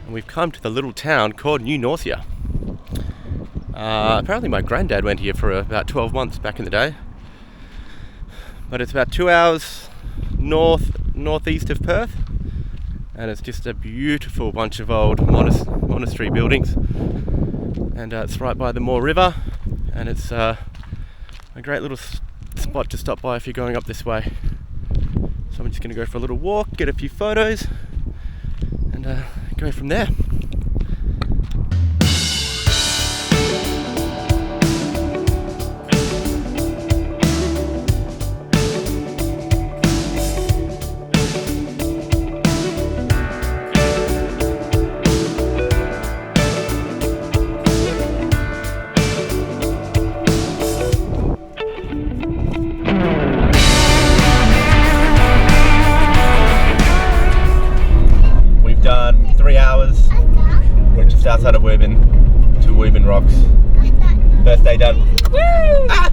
We've come to the little town called New Northia. Apparently my granddad went here for about 12 months back in the day. But it's about 2 hours northeast of Perth. And it's just a beautiful bunch of old monastery buildings. And it's right by the Moore River. And it's a great little spot to stop by if you're going up this way. So I'm just going to go for a little walk, get a few photos, and go from there. Done 3 hours. We're just outside of Wubin to Wubin Rocks. First day done. Woo! Ah!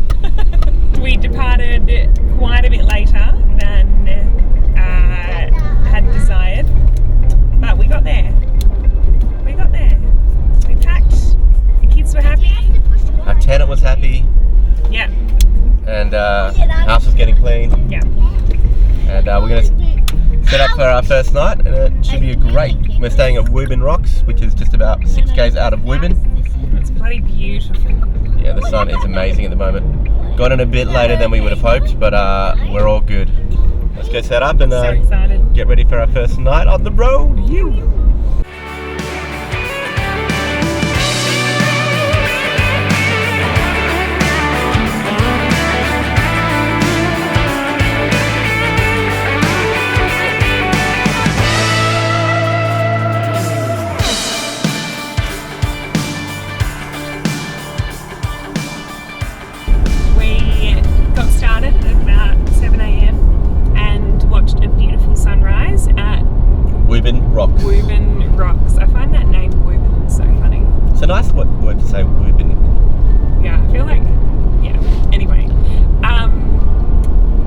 We departed quite a bit later than had desired, but we got there. We packed. The kids were happy. Our tenant was happy. Yeah. And house was getting clean. Yeah. And we're going to set up for our first night, and it should be great. We're staying at Wubin Rocks, which is just about 6 k's out of Wubin. It's bloody beautiful. Yeah, the sun is amazing at the moment. Got in a bit later than we would have hoped, but we're all good. Let's go set up and So excited. get ready for our first night on the road. Started at about 7 a.m. and watched a beautiful sunrise at Wubin Rocks. Wubin Rocks. I find that name Wubin so funny. It's a nice word to say, Wubin. Yeah, I feel like, yeah. Anyway,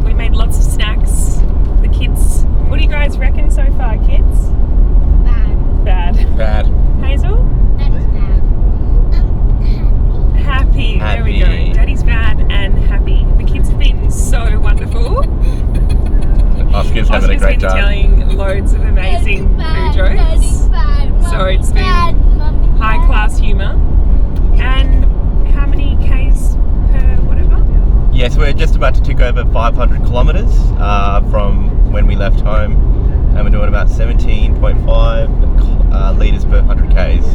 we made lots of snacks. The kids, what do you guys reckon so far, kids? Bad. Hazel? Daddy's bad. Happy. There we go. Daddy's bad and happy. The kids have been so wonderful. Oscar's having a great been time. telling loads of amazing food jokes. So it's been high class humour. And how many Ks per whatever? Yes, we're just about to tick over 500 kilometres from when we left home, and we're doing about 17.5 litres per 100 Ks.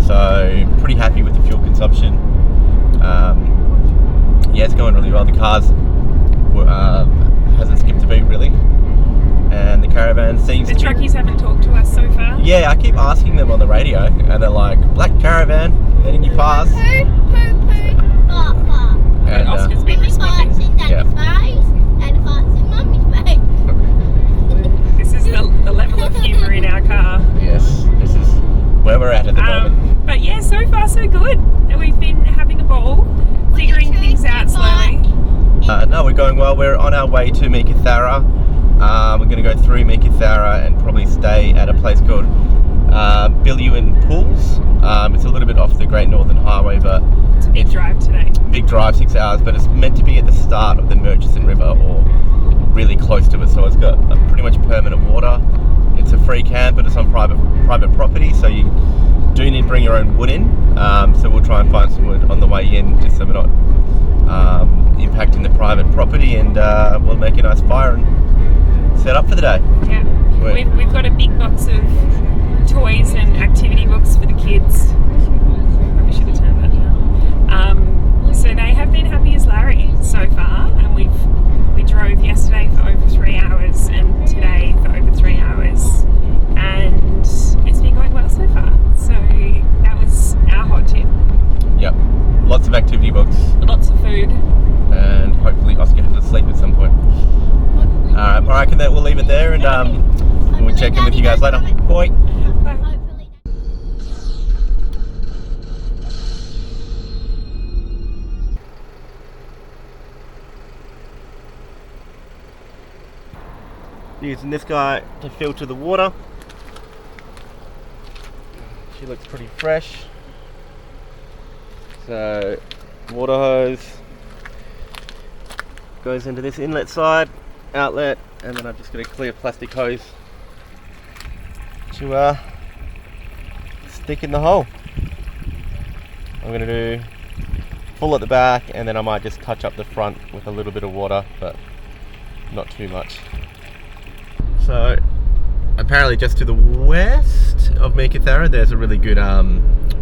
So pretty happy with the fuel consumption. Yeah, it's going really well. The cars hasn't skipped a beat really, and the caravan seems The truckies haven't talked to us so far. Yeah, I keep asking them on the radio, and they're like, "Black caravan, letting you pass." And Oscar's been responding. Yeah. This is the level of humour in our car. Yes, this is where we're at the moment. But yeah, so far so good. We've been having a ball, figuring things out slowly. No, we're going well. We're on our way to Meekatharra. We're going to go through Meekatharra and probably stay at a place called Billiewin Pools. It's a little bit off the Great Northern Highway, but it's a big drive today. Big drive, 6 hours, but it's meant to be at the start of the Murchison River or really close to it, so it's got a pretty much permanent water. It's a free camp, but it's on private property, so you do need to bring your own wood in. So we'll try and find some wood on the way in, just so we're not impacting the private property, and we'll make a nice fire and set up for the day. Yeah, we've got a big box of toys and activity books for the kids. Probably should have turned that down. So they have been happy as Larry so far, and we drove yesterday for over 3 hours and today for over 3 hours, and check in with you guys later. Bye. Bye. Using this guy to filter the water. She looks pretty fresh. So, water hose goes into this inlet side, outlet, and then I've just got a clear plastic hose to stick in the hole. I'm going to do full at the back, and then I might just touch up the front with a little bit of water, but not too much. So apparently just to the west of Meekatharra there's a really good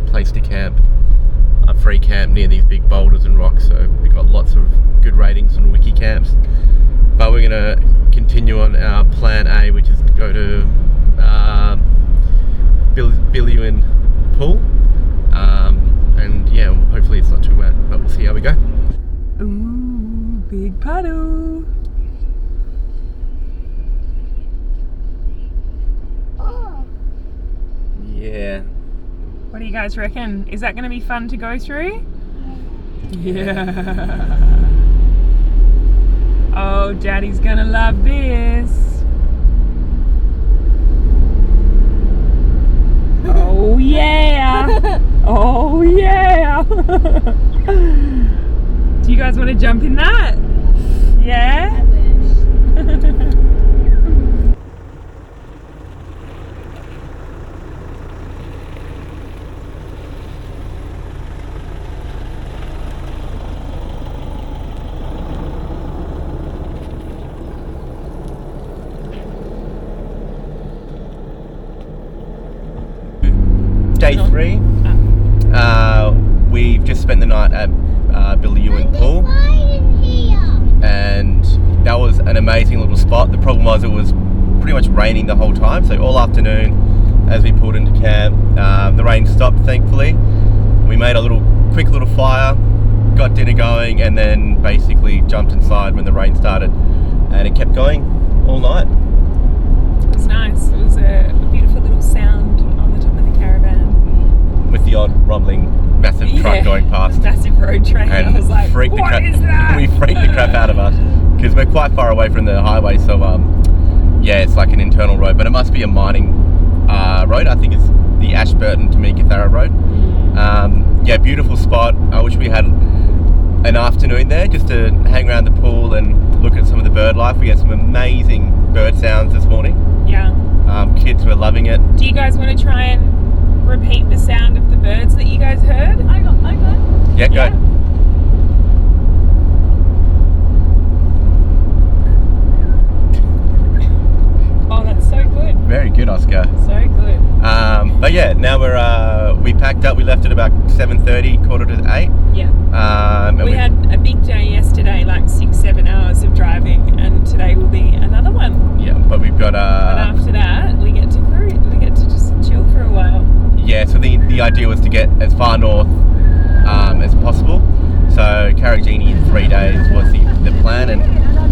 place to camp, a free camp near these big boulders and rocks, so we've got lots of good ratings on wiki camps. But we're going to continue on our plan A, which is to go to Billion Pool, and yeah, hopefully it's not too wet, but we'll see how we go. Ooh, big paddle. Yeah. What do you guys reckon? Is that going to be fun to go through? Yeah. Oh, Daddy's going to love this. Oh, yeah. Oh, yeah. Do you guys want to jump in that? Yeah? Day 3. We've just spent the night at Billion Pool, and that was an amazing little spot. The problem was it was pretty much raining the whole time, so all afternoon as we pulled into camp, the rain stopped thankfully. We made a quick little fire, got dinner going, and then basically jumped inside when the rain started, and it kept going all night. It was nice. It was a beautiful little sound on the top of the caravan. With the odd rumbling, massive truck going past. Massive road train. And I was like, what is that? We freaked the crap out of us because we're quite far away from the highway, so yeah, it's like an internal road, but it must be a mining road. I think it's the Ashburton to Meekatharra road. Yeah, beautiful spot. I wish we had an afternoon there just to hang around the pool and look at some of the bird life. We had some amazing bird sounds this morning. Yeah. Kids were loving it. Do you guys want to try and repeat the sound of the birds that you guys heard? I got. Yeah, go. Yeah. Oh, that's so good. Very good, Oscar. So good. But yeah, now we packed up. We left at about 7:30, 7:45. Yeah. And We had a big day yesterday, like 6-7 hours of driving, and today will be another one. Yeah, but we've got But after that, we get to cruise. We get to just chill for a while. yeah. So the idea was to get as far north as possible. So Karijini in 3 days was the plan, and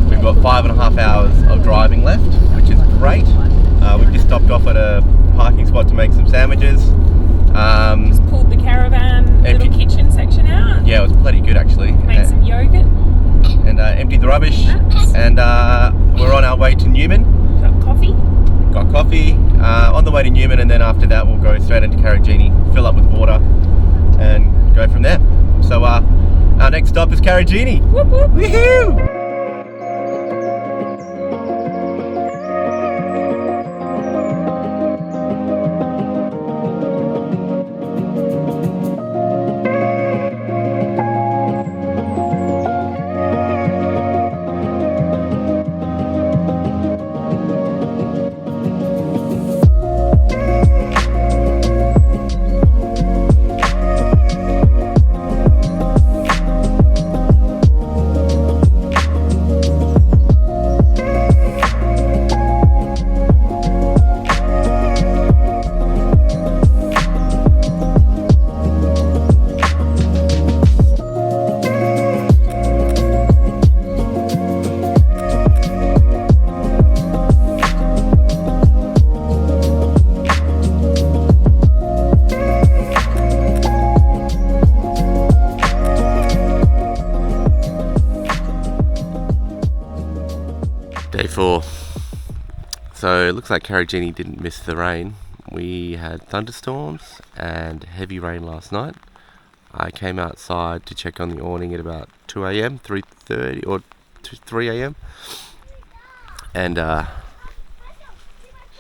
we've got 5.5 hours of driving left, which is great. We've just stopped off at a parking spot to make some sandwiches. Just pulled the caravan little kitchen section out. Yeah, it was bloody good actually. Made some yogurt. And emptied the rubbish. And we're on our way to Newman. Got coffee. Got coffee. On the way to Newman, and then after that we'll go straight into Karijini, fill up with water, and go from there. So our next stop is Karijini. Whoop whoop. Woohoo! So it looks like Karijini didn't miss the rain. We had thunderstorms and heavy rain last night. I came outside to check on the awning at about 2 a.m, 3:30 or 3 a.m. And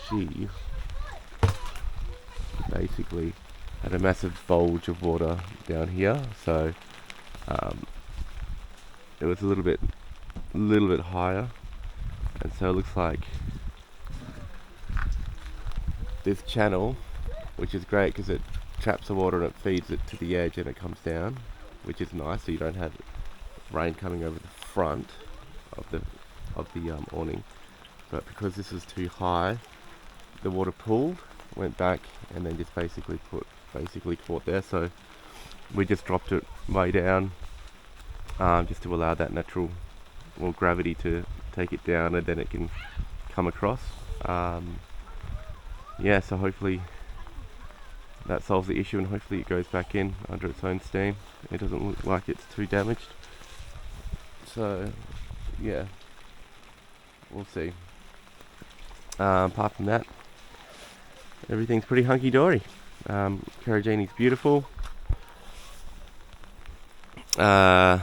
she basically had a massive bulge of water down here, so it was a little bit higher, and so it looks like this channel, which is great because it traps the water and it feeds it to the edge and it comes down, which is nice, so you don't have rain coming over the front of the awning. But because this is too high, the water pooled, went back, and then just basically caught there. So we just dropped it way down, just to allow that natural gravity to take it down, and then it can come across. Yeah, so hopefully that solves the issue, and hopefully it goes back in under its own steam. It doesn't look like it's too damaged, so yeah, we'll see. Apart from that, everything's pretty hunky-dory. Karijini's beautiful. We'll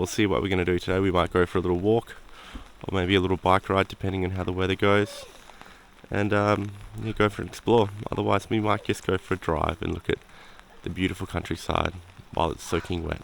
see what we're going to do today. We might go for a little walk, or maybe a little bike ride, depending on how the weather goes. And you go for an explore. Otherwise, we might just go for a drive and look at the beautiful countryside while it's soaking wet.